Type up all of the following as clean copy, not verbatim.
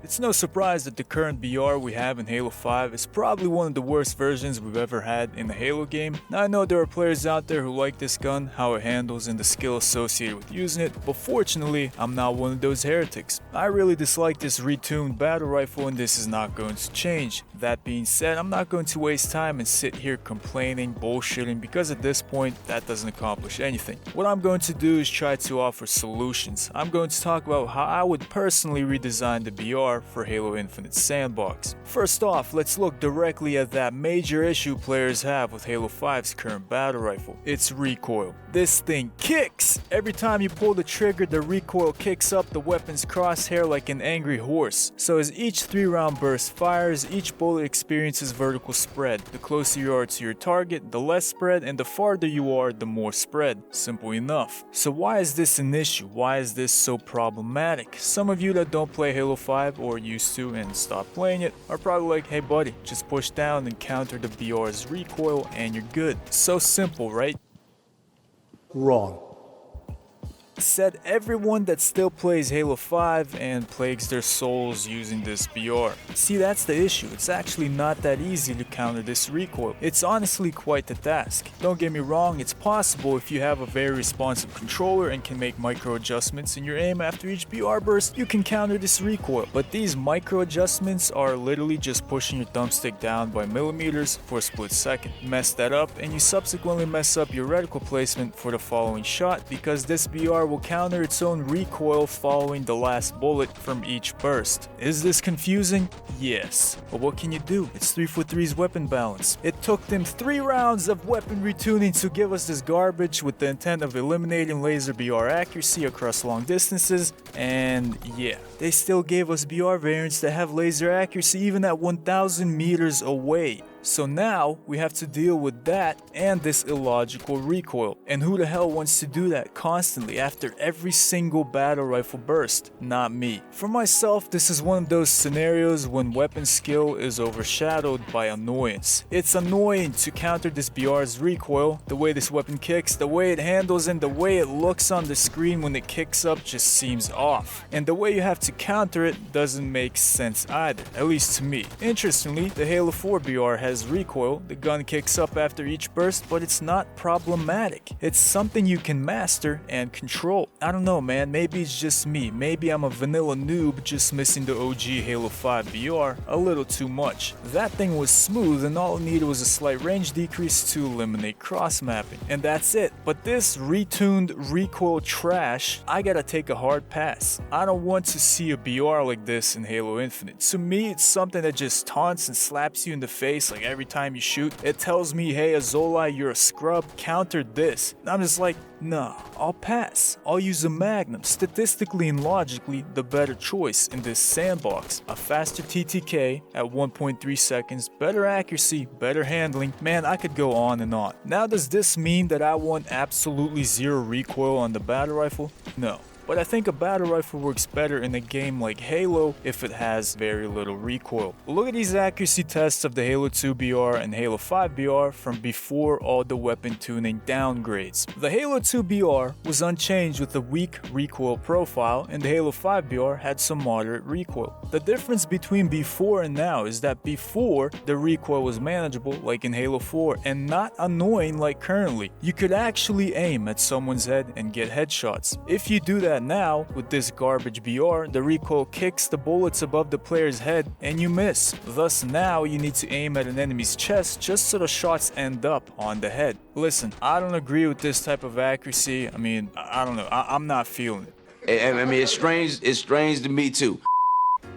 It's no surprise that the current BR we have in Halo 5 is probably one of the worst versions we've ever had in a Halo game. Now I know there are players out there who like this gun, how it handles and the skill associated with using it, but fortunately I'm not one of those heretics. I really dislike this retuned battle rifle and this is not going to change. That being said, I'm not going to waste time and sit here complaining, bullshitting, because at this point that doesn't accomplish anything. What I'm going to do is try to offer solutions. I'm going to talk about how I would personally redesign the BR for Halo Infinite Sandbox. First off, let's look directly at that major issue players have with Halo 5's current battle rifle. It's recoil. This thing kicks! Every time you pull the trigger, the recoil kicks up the weapon's crosshair like an angry horse. So as each 3-round burst fires, each bullet experiences vertical spread. The closer you are to your target, the less spread, and the farther you are, the more spread. Simple enough. So why is this an issue? Why is this so problematic? Some of you that don't play Halo 5 or used to and stopped playing it are probably like, hey buddy, just push down and counter the BR's recoil and you're good. So simple, right? Wrong. Said everyone that still plays Halo 5 and plagues their souls using this BR. See, that's the issue. It's actually not that easy to counter this recoil. It's honestly quite the task. Don't get me wrong, it's possible if you have a very responsive controller and can make micro adjustments in your aim after each BR burst, you can counter this recoil. But these micro adjustments are literally just pushing your thumbstick down by millimeters for a split second. Mess that up and you subsequently mess up your reticle placement for the following shot because this BR will counter its own recoil following the last bullet from each burst. Is this confusing? Yes. But what can you do? It's 343's weapon balance. It took them 3 rounds of weapon retuning to give us this garbage with the intent of eliminating laser BR accuracy across long distances, and yeah, they still gave us BR variants that have laser accuracy even at 1000 meters away. So now we have to deal with that and this illogical recoil. And who the hell wants to do that constantly after every single battle rifle burst? Not me. For myself, this is one of those scenarios when weapon skill is overshadowed by annoyance. It's annoying to counter this BR's recoil. The way this weapon kicks, the way it handles, and the way it looks on the screen when it kicks up just seems off. And the way you have to counter it doesn't make sense either, at least to me. Interestingly, the Halo 4 BR has recoil. The gun kicks up after each burst, but it's not problematic. It's something you can master and control. I don't know, man, maybe it's just me. Maybe I'm a vanilla noob just missing the OG Halo 5 BR a little too much. That thing was smooth and all it needed was a slight range decrease to eliminate cross-mapping. And that's it. But this retuned recoil trash, I gotta take a hard pass. I don't want to see a BR like this in Halo Infinite. To me, it's something that just taunts and slaps you in the face like every time you shoot. It tells me, hey Aozolai, you're a scrub, counter this. And I'm just like, nah, I'll pass. I'll use a Magnum. Statistically and logically, the better choice in this sandbox. A faster TTK at 1.3 seconds, better accuracy, better handling. Man, I could go on and on. Now, does this mean that I want absolutely zero recoil on the battle rifle? No. But I think a battle rifle works better in a game like Halo if it has very little recoil. Look at these accuracy tests of the Halo 2 BR and Halo 5 BR from before all the weapon tuning downgrades. The Halo 2 BR was unchanged with a weak recoil profile, and the Halo 5 BR had some moderate recoil. The difference between before and now is that before, the recoil was manageable like in Halo 4 and not annoying like currently. You could actually aim at someone's head and get headshots. If you do that now, with this garbage BR, the recoil kicks the bullets above the player's head and you miss. Thus now you need to aim at an enemy's chest just so the shots end up on the head. Listen, I don't agree with this type of accuracy. I mean, I don't know, I'm not feeling it. I mean, it's strange to me too.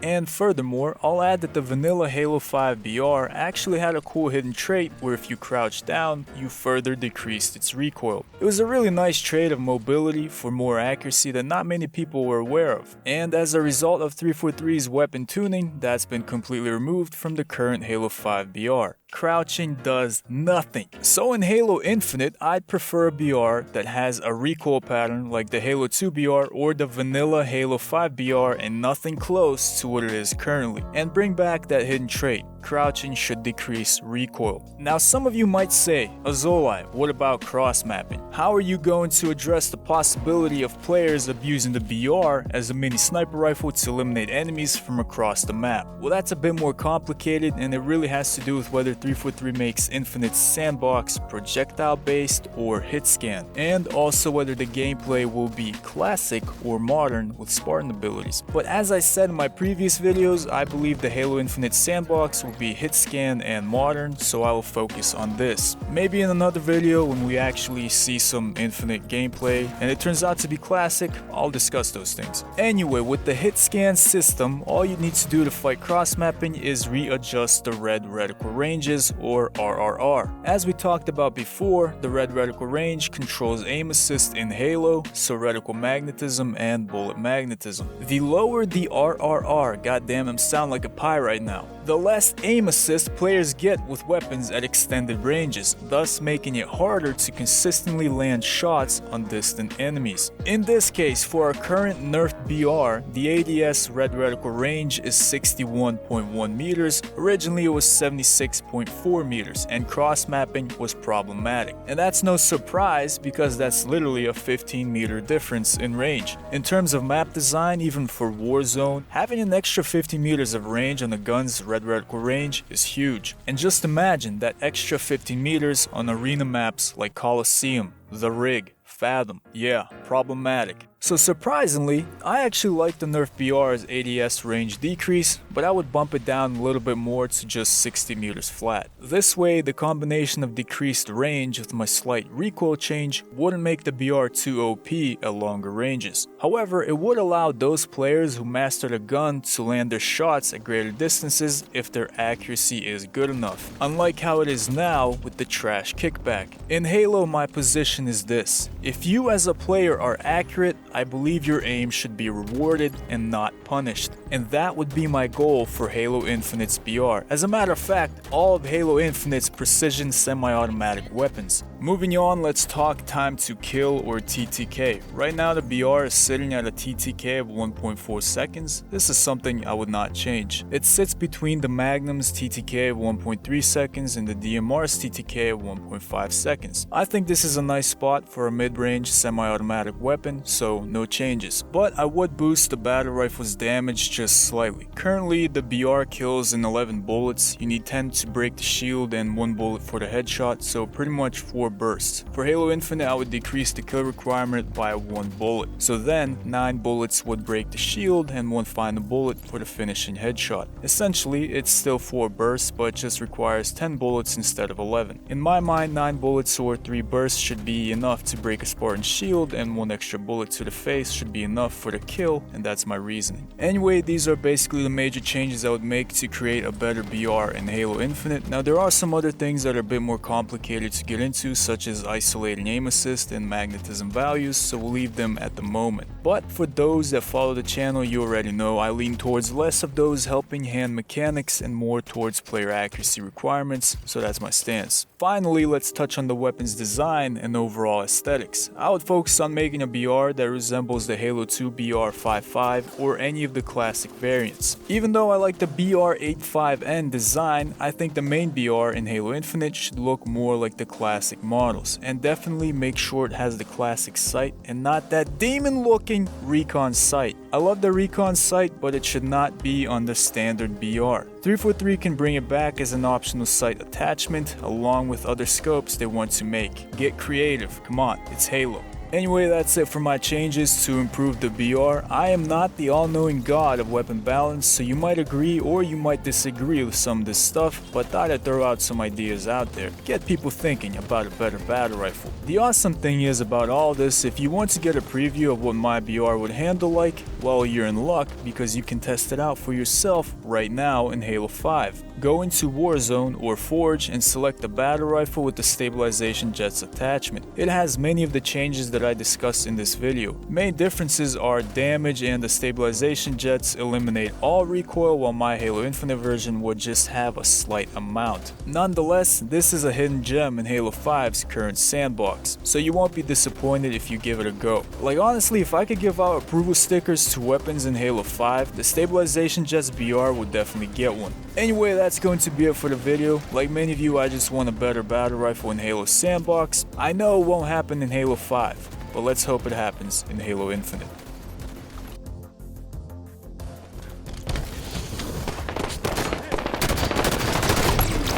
And furthermore, I'll add that the vanilla Halo 5 BR actually had a cool hidden trait where if you crouched down, you further decreased its recoil. It was a really nice trait of mobility for more accuracy that not many people were aware of. And as a result of 343's weapon tuning, that's been completely removed from the current Halo 5 BR. Crouching does nothing. So in Halo Infinite, I'd prefer a BR that has a recoil pattern like the Halo 2 BR or the vanilla Halo 5 BR and nothing close to what it is currently, and bring back that hidden trait. Crouching should decrease recoil. Now some of you might say, Aozolai, what about cross-mapping? How are you going to address the possibility of players abusing the BR as a mini sniper rifle to eliminate enemies from across the map? Well, that's a bit more complicated, and it really has to do with whether 343 makes Infinite sandbox projectile based or hit scan, and also whether the gameplay will be classic or modern with Spartan abilities. But as I said in my previous videos, I believe the Halo Infinite sandbox will be hit scan and modern, so I will focus on this. Maybe in another video when we actually see some Infinite gameplay and it turns out to be classic, I'll discuss those things. Anyway, with the hit scan system, all you need to do to fight cross-mapping is readjust the red reticle ranges, or RRR. As we talked about before, the red reticle range controls aim assist in Halo, so reticle magnetism and bullet magnetism. The lower the RRR, goddamn, I'm sound like a pie right now, the less aim assist players get with weapons at extended ranges, thus making it harder to consistently land shots on distant enemies. In this case, for our current nerfed BR, the ADS red reticle range is 61.1 meters, originally it was 76.4 meters, and cross-mapping was problematic. And that's no surprise because that's literally a 15 meter difference in range. In terms of map design, even for Warzone, having an extra 50 meters of range on the gun's red reticle range is huge. And just imagine that extra 15 meters on arena maps like Coliseum, The Rig, Fathom. Yeah, problematic. So surprisingly, I actually like the nerf BR's ADS range decrease, but I would bump it down a little bit more to just 60 meters flat. This way, the combination of decreased range with my slight recoil change wouldn't make the BR too OP at longer ranges. However, it would allow those players who mastered a gun to land their shots at greater distances if their accuracy is good enough, unlike how it is now with the trash kickback. In Halo, my position is this: if you as a player are accurate, I believe your aim should be rewarded and not punished, and that would be my goal for Halo Infinite's BR. As a matter of fact, all of Halo Infinite's precision semi-automatic weapons. Moving on, let's talk time to kill, or TTK. Right now the BR is sitting at a TTK of 1.4 seconds. This is something I would not change. It sits between the Magnum's TTK of 1.3 seconds and the DMR's TTK of 1.5 seconds. I think this is a nice spot for a mid-range semi-automatic weapon, so no changes. But I would boost the battle rifle's damage just slightly. Currently the BR kills in 11 bullets, you need 10 to break the shield and 1 bullet for the headshot, so pretty much 4 bursts. For Halo Infinite, I would decrease the kill requirement by 1 bullet. So then 9 bullets would break the shield and 1 final bullet for the finishing headshot. Essentially, it's still 4 bursts, but just requires 10 bullets instead of 11. In my mind, 9 bullets or 3 bursts should be enough to break a Spartan shield, and 1 extra bullet to the face should be enough for the kill, and that's my reasoning. Anyway, these are basically the major changes I would make to create a better BR in Halo Infinite. Now there are some other things that are a bit more complicated to get into, such as isolating aim assist and magnetism values, so we'll leave them at the moment. But for those that follow the channel, you already know I lean towards less of those helping hand mechanics and more towards player accuracy requirements, so that's my stance. Finally, let's touch on the weapon's design and overall aesthetics. I would focus on making a BR that resembles the Halo 2 BR 5.5 or any of the classic variants. Even though I like the BR 8.5N design, I think the main BR in Halo Infinite should look more like the classic models, and definitely make sure it has the classic sight and not that demon looking recon sight. I love the recon sight, but it should not be on the standard BR. 343 can bring it back as an optional sight attachment along with other scopes they want to make. Get creative, come on, it's Halo. Anyway, that's it for my changes to improve the BR. I am not the all-knowing god of weapon balance, so you might agree or you might disagree with some of this stuff, but thought I'd throw out some ideas out there, get people thinking about a better battle rifle. The awesome thing is about all this, if you want to get a preview of what my BR would handle like, well, you're in luck because you can test it out for yourself right now in Halo 5. Go into Warzone or Forge and select the battle rifle with the stabilization jets attachment. It has many of the changes that that I discussed in this video. Main differences are damage and the stabilization jets eliminate all recoil, while my Halo Infinite version would just have a slight amount. Nonetheless, this is a hidden gem in Halo 5's current sandbox, so you won't be disappointed if you give it a go. Like honestly, if I could give out approval stickers to weapons in Halo 5, the stabilization jets BR would definitely get one. Anyway, that's going to be it for the video. Like many of you, I just want a better battle rifle in Halo Sandbox. I know it won't happen in Halo 5, but let's hope it happens in Halo Infinite.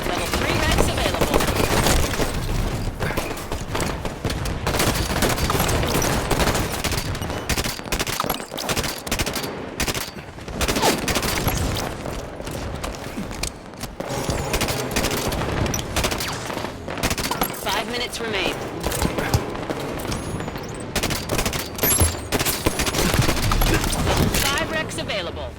Level 3 Rants available. Minutes remain. 5 Recs available.